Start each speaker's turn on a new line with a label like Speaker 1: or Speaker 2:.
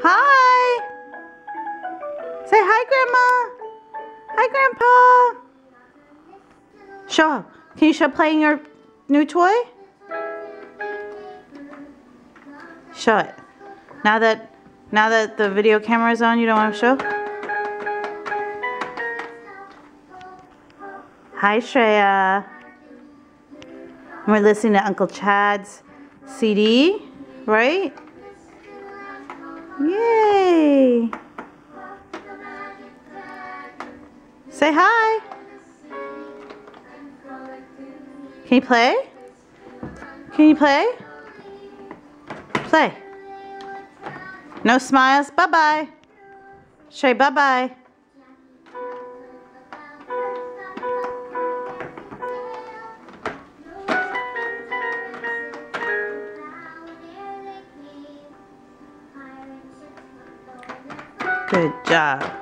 Speaker 1: Hi. Say hi, Grandma. Hi, Grandpa. Show. Can you show playing your new toy? Show it. Now that the video camera is on, you don't want to show? Hi, Shreya. We're listening to Uncle Chad's CD, right? Yay! Say hi. Can you play? Can you play? Play. No smiles. Bye-bye. Say bye-bye. Good job.